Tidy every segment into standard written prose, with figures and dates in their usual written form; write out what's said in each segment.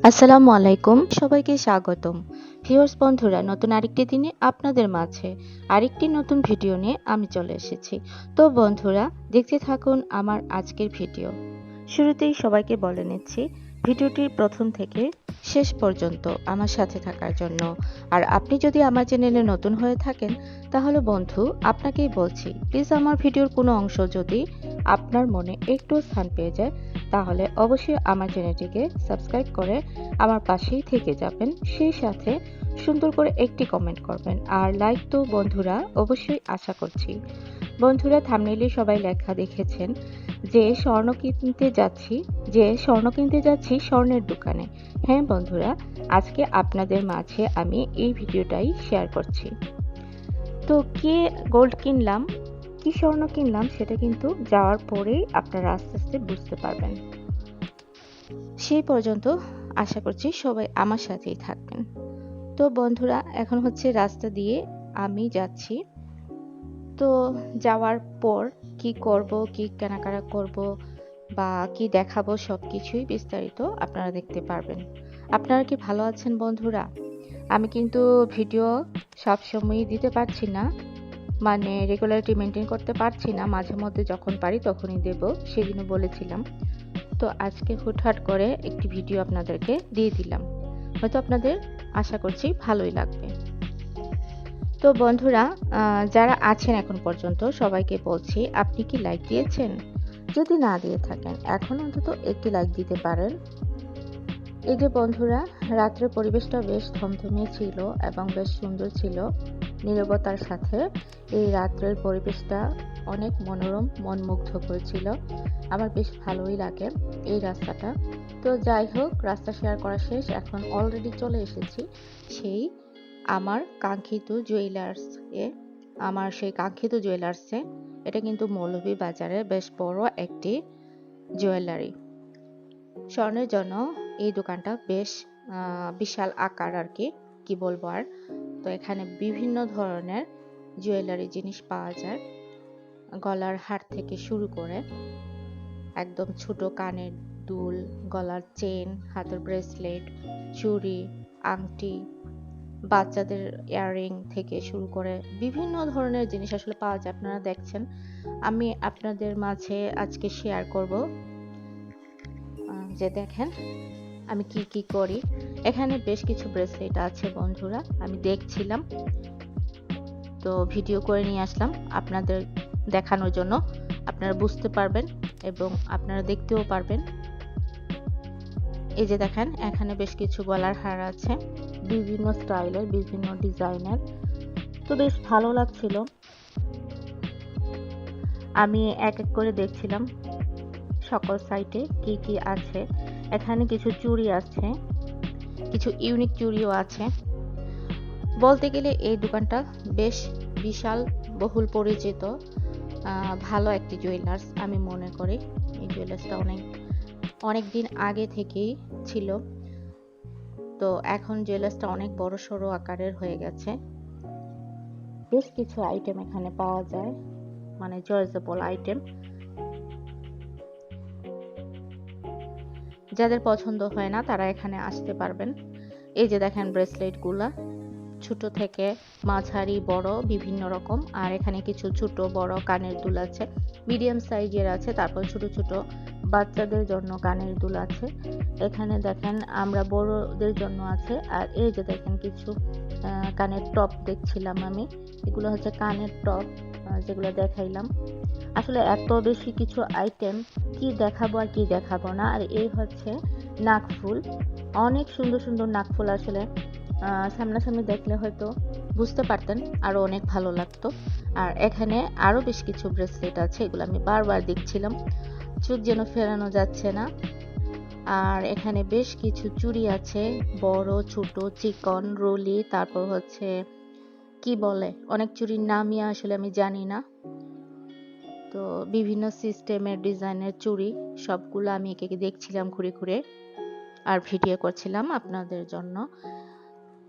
আসসালামু আলাইকুম, সবাইকে স্বাগতম। ভিউয়ার্স বন্ধুরা, নতুন আরেকটি দিনে আপনাদের মাঝে আরেকটি নতুন ভিডিও নিয়ে আমি চলে এসেছি। তো বন্ধুরা, দেখতে থাকুন আমার আজকের ভিডিও। শুরুতেই সবাইকে বলে নিচ্ছি ভিডিওটির প্রথম থেকে শেষ পর্যন্ত আমার সাথে থাকার জন্য। আর আপনি যদি আমার চ্যানেলে নতুন হয়ে থাকেন তাহলে বন্ধু আপনাকেই বলছি, প্লিজ আমার ভিডিওর কোনো অংশ যদি আপনার মনে একটু স্থান পেয়ে যায় তাহলে অবশ্যই আমার চ্যানেলটিকে সাবস্ক্রাইব করে আমার পাশেই থেকে যাবেন। সেই সাথে সুন্দর করে একটি কমেন্ট করবেন আর লাইক তো বন্ধুরা অবশ্যই আশা করছি। বন্ধুরা, থাম্বনেইলে সবাই লেখা দেখেছেন যে স্বর্ণ কিনতে যাচ্ছি স্বর্ণের দোকানে। হ্যাঁ বন্ধুরা, আজকে আপনাদের মাঝে আমি এই ভিডিওটাই শেয়ার করছি। তো কি গোল্ড কিনলাম, কি স্বর্ণ কিনলাম সেটা কিন্তু যাওয়ার পরেই আপনারা আস্তে আস্তে বুঝতে পারবেন। সেই পর্যন্ত আশা করছি সবাই আমার সাথেই থাকবেন। তো বন্ধুরা, এখন হচ্ছে রাস্তা দিয়ে আমি যাচ্ছি। তো যাওয়ার পর কি করব, কি কেনাকাটা করব বা কি দেখাবো সবকিছুই বিস্তারিত আপনারা দেখতে পারবেন। আপনারা কি ভালো আছেন বন্ধুরা? আমি কিন্তু ভিডিও সবসময়ই দিতে পারছি না, মানে রেগুলারিটি মেনটেন করতে পারছি না। মাঝে মধ্যে যখন পারি তখনই দেব, সেদিনও বলেছিলাম। তো আজকে হুটহাট করে একটি ভিডিও আপনাদেরকে দিয়ে দিলাম, হয়তো আপনাদের আশা করছি ভালোই লাগবে। তো বন্ধুরা, যারা আছেন এখন পর্যন্ত সবাইকে বলছি, আপনি কি লাইক দিয়েছেন? যদি না দিয়ে থাকেন এখন অন্তত একটি লাইক দিতে পারেন। এই যে বন্ধুরা, রাত্রের পরিবেশটা বেশ থমথমে ছিল এবং বেশ সুন্দর ছিল। নীরবতার সাথে এই রাত্রের পরিবেশটা অনেক মনোরম, মনমুগ্ধ করেছিল। আমার বেশ ভালোই লাগে এই রাস্তাটা। তো যাই হোক, রাস্তা শেয়ার করা শেষ, এখন অলরেডি চলে এসেছি সেই আমার কাঙ্ক্ষিত জুয়েলার্সে। এটা কিন্তু মৌলভীবাজারে বেশ বড় একটি জুয়েলারি। স্বর্ণের জন্য এই দোকানটা বেশ বিশাল আকার আর কি বলবো আর। তো এখানে বিভিন্ন ধরনের জুয়েলারি জিনিস পাওয়া যায়, গলার হার থেকে শুরু করে একদম ছোট কানের দুল, গলার চেন, হাতের ব্রেসলেট, চুড়ি, আংটি, বাচ্চাদের ইয়াররিং থেকে শুরু করে বিভিন্ন ধরনের জিনিস আসলে পাওয়া যায়। আপনারা দেখছেন, আমি আপনাদের মাঝে আজকে শেয়ার করব যে দেখেন আমি কি কি করি। এখানে বেশ কিছু ব্রেসলেট আছে বন্ধুরা, আমি দেখছিলাম তো ভিডিও করে নিয়ে আসলাম আপনাদের দেখানোর জন্য। আপনারা বুঝতে পারবেন এবং আপনারা দেখতেও পারবেন। এই যে দেখেন, এখানে বেশ কিছু গলার হার আছে, বিভিন্ন স্টাইলের, বিভিন্ন ডিজাইনের। তো বেশ ভালো লাগছিল, আমি এক এক করে দেখছিলাম সকল সাইটে কি কি আছে। এখানে কিছু চুড়ি আছে, কিছু ইউনিক চুড়িও আছে। বলতে গেলে এই দোকানটা বেশ বিশাল, বহুল পরিচিত, ভালো একটি জুয়েলার্স আমি মনে করি। এই জুয়েলার্সটা অনেক দিন আগে থেকেই ছিল। তো এখন জুয়েলার্সটা অনেক বড় সড়ো আকারের হয়ে গেছে। বেশ কিছু আইটেম এখানে পাওয়া যায়, মানে চয়েসেবল আইটেম। যাদের পছন্দ হয় না তারা এখানে আসতে পারবেন। এই যে দেখেন ব্রেসলেট গুলা, ছোট থেকে মাঝারি, বড়, বিভিন্ন রকম। আর এখানে কিছু ছোট বড় কানের দুল আছে, মিডিয়াম সাইজের আছে, তারপর ছোট ছোট বাচ্চাদের জন্য কানের দুল আছে। এখানে দেখেন আমরা বড়দের জন্য আছে। আর এই যে দেখেন কিছু কানের টপ দেখছিলাম আমি, এগুলো হচ্ছে কানের টপ, যেগুলো দেখাইলাম। আসলে এত বেশি কিছু আইটেম, কি দেখাবো আর কি দেখাবো না। আর এই হচ্ছে নাকফুল, অনেক সুন্দর সুন্দর নাকফুল। আসলে সামনাসামনি দেখলে হয়তো বুঝতে পারতেন, আরো অনেক ভালো লাগতো। আর এখানে আরো বেশ কিছু ব্রেসলেট আছে, এগুলো আমি বারবার দেখছিলাম, চোখ যেন ফেরানো যাচ্ছে না। আর এখানে বেশ কিছু চুড়ি আছে, বড় ছোট, চিকন, রোলি, তারপর হচ্ছে কি বলে, অনেক চুড়ির নামই আসলে আমি জানি না। তো বিভিন্ন সিস্টেমের ডিজাইনের চুড়ি, সবগুলো আমি একে একে দেখছিলাম ঘুরে ঘুরে আর ভিডিও করছিলাম আপনাদের জন্য।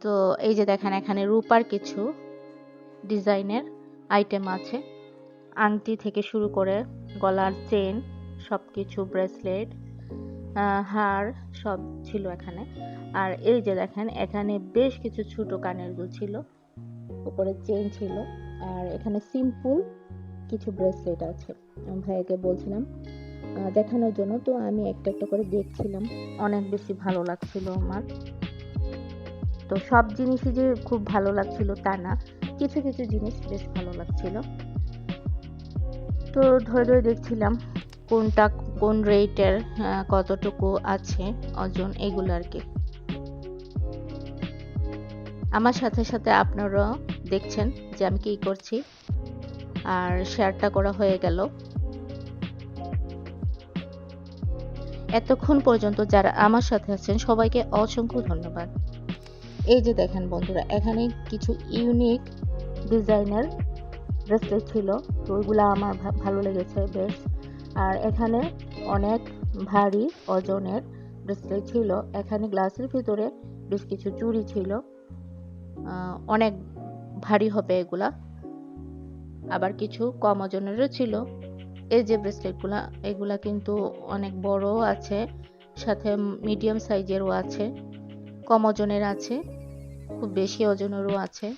তো এই যে দেখেন, এখানে রূপার কিছু ডিজাইনের আইটেম আছে, আংটি থেকে শুরু করে গলার চেন, সবকিছু, ব্রেসলেট, হার সব ছিল এখানে। আর এই যে দেখেন এখানে বেশ কিছু ছোট কানের দুল ছিল, উপরে চেইন ছিল, আর এখানে সিম্পল কিছু ব্রেসলেট আছে। ভাইয়াকে বলছিলাম দেখানোর জন্য, তো আমি একটা একটা করে দেখছিলাম, অনেক বেশি ভালো লাগছিল আমার। তো সব জিনিসই যে খুব ভালো লাগছিল তা না, কিছু কিছু জিনিস বেশ ভালো লাগছিল। তো ধরে ধরে দেখছিলাম কোনটা কোন রেটের, কতটুকু আছে ওজন, এগুলো আর কি। আমার সাথে সাথে আপনারাও দেখছেন যে আমি কি করছি, আর শেয়ারটা করা হয়ে গেল। এতক্ষণ পর্যন্ত যারা আমার সাথে আছেন সবাইকে অসংখ্য ধন্যবাদ। এই যে দেখেন বন্ধুরা, এখানে কিছু ইউনিক ডিজাইনের ব্রেসলেট ছিল, তো ওইগুলো আমার ভালো লেগেছে বেশ। আর এখানে অনেক ভারী ওজনের ব্রেসলেট ছিল। এখানে গ্লাসের ভিতরে বেশ কিছু চুড়ি ছিল, অনেক ভারী হবে এগুলা, আবার কিছু কম ওজনেরও ছিল। এই যে ব্রেসলেটগুলা, এগুলা কিন্তু অনেক বড় আছে, সাথে মিডিয়াম সাইজেরও আছে, কম ওজনের আছে, খুব বেশি ওজনেরও আছে।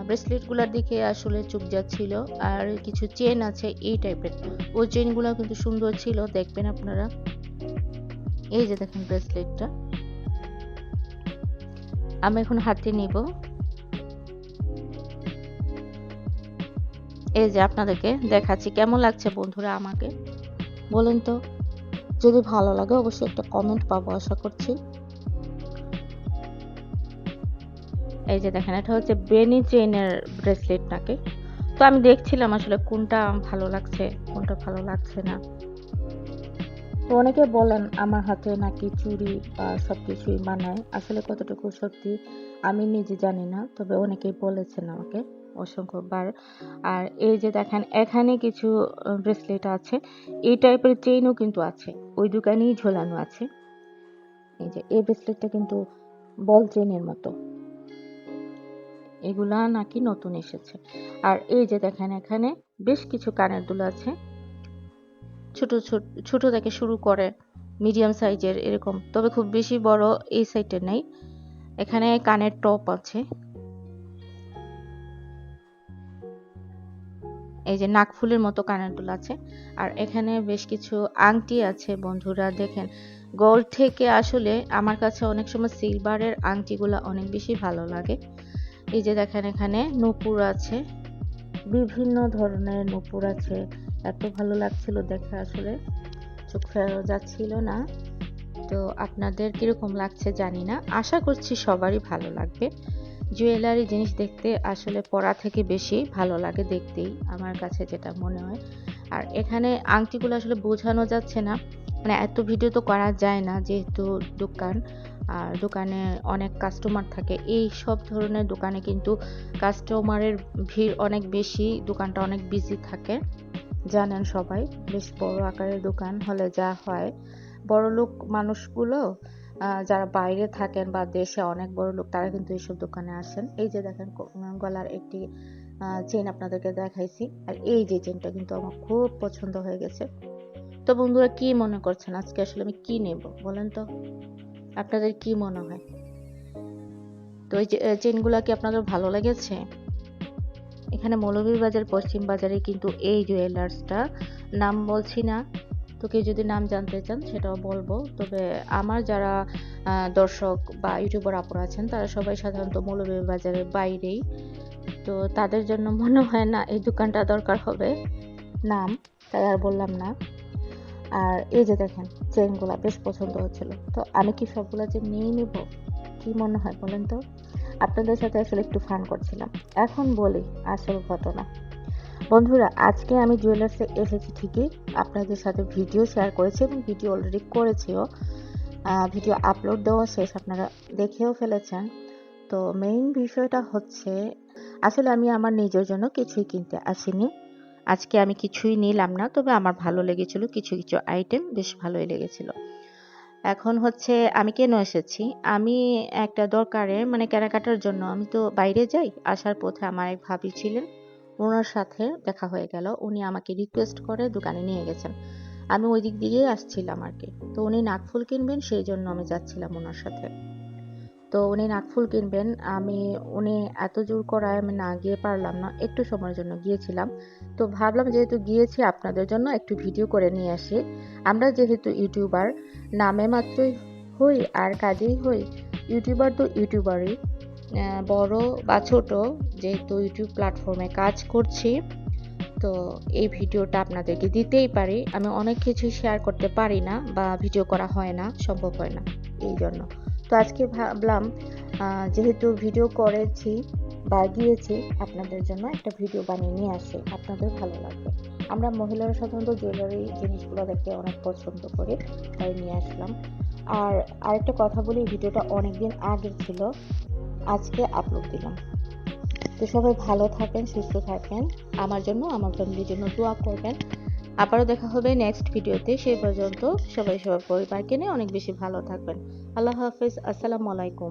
ব্রেসলেটগুলোর দিকে আসলে চোখ যাচ্ছিল। আর কিছু চেন আছে এই টাইপের, ওই চেনগুলো কিন্তু সুন্দর ছিল, দেখবেন আপনারা। এই যে দেখেন ব্রেসলেটটা আমি এখন হাতে নিব। এই যে আপনাদেরকে দেখাচ্ছি, কেমন লাগছে বন্ধুরা আমাকে বলেন তো। যদি ভালো লাগে অবশ্যই একটা কমেন্ট পাবো আশা করছি। এই যে দেখেন, এটা হচ্ছে বেনি চেইনের ব্রেসলেট নাকি। তো আমি দেখছিলাম আসলে কোনটা ভালো লাগছে কোনটা ভালো লাগছে না। তো অনেকে বলেন আমার হাতে নাকি চুড়ি বা সবকিছুই বানায়, আসলে কতটুকু সত্যি আমি নিজে জানি না, তবে অনেকেই বলেছেন আমাকে অসংখ্যবার। আর এই যে দেখেন এখানে কিছু ব্রেসলেট আছে, এই টাইপের চেইনও কিন্তু আছে, ওই দোকানেই ঝোলানো আছে। এই যে এই ব্রেসলেটটা কিন্তু বল চেইনের মতো, এগুলা নাকি নতুন এসেছে। আর এই যে দেখেন এখানে বেশ কিছু কানের দুল আছে, ছোট ছোট ছোট থেকে শুরু করে মিডিয়াম সাইজের এরকম, তবে খুব বেশি বড় এই সাইডে নেই। এখানে কানের টপ আছে, এই যে নাকফুলের মতো কানের দুল আছে। আর এখানে বেশ কিছু আংটি আছে বন্ধুরা, দেখেন গোল্ড থেকে আসলে আমার কাছে অনেক সময় সিলভারের আংটিগুলো অনেক বেশি ভালো লাগে। এই যে দেখেন এখানে নূপুর আছে, বিভিন্ন ধরনের নূপুর আছে, এত ভালো লাগছিল দেখে আসলে চোখ ফেরানো যাচ্ছিল না। তো আপনাদের কিরকম লাগছে জানি না, আশা করছি সবারই ভালো লাগবে। জুয়েলারি জিনিস দেখতে আসলে পরা থেকে বেশি ভালো লাগে দেখতেই, আমার কাছে যেটা মনে হয়। আর এখানে আংটিগুলো আসলে বোঝানো যাচ্ছে না, মানে এত ভিডিও তো করা যায় না যেহেতু দোকান, আর দোকানে অনেক কাস্টমার থাকে, এই সব ধরনের দোকানে কিন্তু কাস্টমারের ভিড় অনেক বেশি, দোকানটা অনেক বিজি থাকে, জানেন সবাই। বেশ বড় আকারের দোকান হলে যা হয়, বড়লোক মানুষগুলো যারা বাইরে থাকেন বা দেশে অনেক বড় লোক, তারা কিন্তু এইসব দোকানে আসেন। এই যে দেখেন গলার একটি চেন আপনাদেরকে দেখাইছি, আর এই যে চেনটা কিন্তু আমার খুব পছন্দ হয়ে গেছে। তো বন্ধুরা কি মনে করছেন আজকে আসলে আমি কি নেব বলেন তো, আপনাদের কি মনে হয়? তো এই চেনগুলা কি আপনাদের ভালো লেগেছে? এখানে মৌলভীবাজার পশ্চিম বাজারে কিন্তু এই জুয়েলার্সটা, নাম বলছি না, তো কেউ যদি নাম জানতে চান সেটাও বলবো। তবে আমার যারা দর্শক বা ইউটিউবার আপুরা আছেন তারা সবাই সাধারণত মৌলভীবাজারের বাইরেই, তো তাদের জন্য মনে হয় না এই দোকানটা দরকার হবে, নাম তাই আর বললাম না। আর এই যে দেখেন চেনগুলা বেশ পছন্দ হচ্ছিল, তো আমি কি সবগুলা চেন নিয়ে নিব, কি মনে হয় বলেন তো? আপনাদের সাথে আসলে একটু ফান করছিলাম। এখন বলি আসল ঘটনা। বন্ধুরা আজকে আমি জুয়েলার্সে এসেছি ঠিকই, আপনাদের সাথে ভিডিও শেয়ার করেছি এবং ভিডিও অলরেডি করেছিও, ভিডিও আপলোড দেওয়া শেষ, আপনারা দেখেও ফেলেছেন। তো মেইন বিষয়টা হচ্ছে আসলে আমি আমার নিজের জন্য কিছুই কিনতে আসিনি, আজকে আমি কিছুই নিলাম না, তবে আমার ভালো লেগেছিল কিছু কিছু আইটেম, বেশ ভালোই লেগেছিল। এখন হচ্ছে আমি কেন এসেছি, আমি একটা দরকারে মানে কেনাকাটার জন্য আমি তো বাইরে যাই, আসার পথে আমার এক ভাবি ছিলেন, ওনার সাথে দেখা হয়ে গেল, উনি আমাকে রিকোয়েস্ট করে দোকানে নিয়ে গেছেন। আমি ওই দিক দিয়েই আসছিলাম আর কি। তো উনি নাকফুল কিনবেন, সেই জন্য আমি যাচ্ছিলাম ওনার সাথে। তো উনি নাকফুল কিনবেন, উনি এত জোর করায় আমি না গিয়ে পারলাম না, একটু সময়ের জন্য গিয়েছিলাম। তো ভাবলাম যেহেতু গিয়েছি আপনাদের জন্য একটু ভিডিও করে নিয়ে আসি। আমরা যেহেতু ইউটিউবার, নামে মাত্রই হই আর কাজেই হই। ইউটিউবার তো ইউটিউবারই, বড় বা ছোট, যেহেতু ইউটিউব প্ল্যাটফর্মে কাজ করছি, তো এই ভিডিওটা আপনাদেরকে দিতেই পারি। আমি অনেক কিছু শেয়ার করতে পারি না বা ভিডিও করা হয় না, সম্ভব হয় না, এই জন্য। তো আজকে ভাবলাম যেহেতু ভিডিও করেছি বা গিয়েছি, আপনাদের জন্য একটা ভিডিও বানিয়ে নিয়ে আসি, আপনাদের ভালো লাগবে। আমরা মহিলারা সাধারণত জুয়েলারি জিনিসগুলো দেখতে অনেক পছন্দ করি, তাই নিয়ে আসলাম। আর আরেকটা কথা বলি, ভিডিওটা অনেকদিন আগের ছিল, আজকে আপলোড দিলাম। তো সবাই ভালো থাকেন, সুস্থ থাকেন, আমার জন্য, আমার ফ্যামিলির জন্য দোয়া করবেন। আবারও দেখা হবে নেক্সট ভিডিওতে। সেই পর্যন্ত সবাই সবার পরিবারকে নিয়ে অনেক বেশি ভালো থাকবেন। আল্লাহ হাফেজ, আসসালামু আলাইকুম।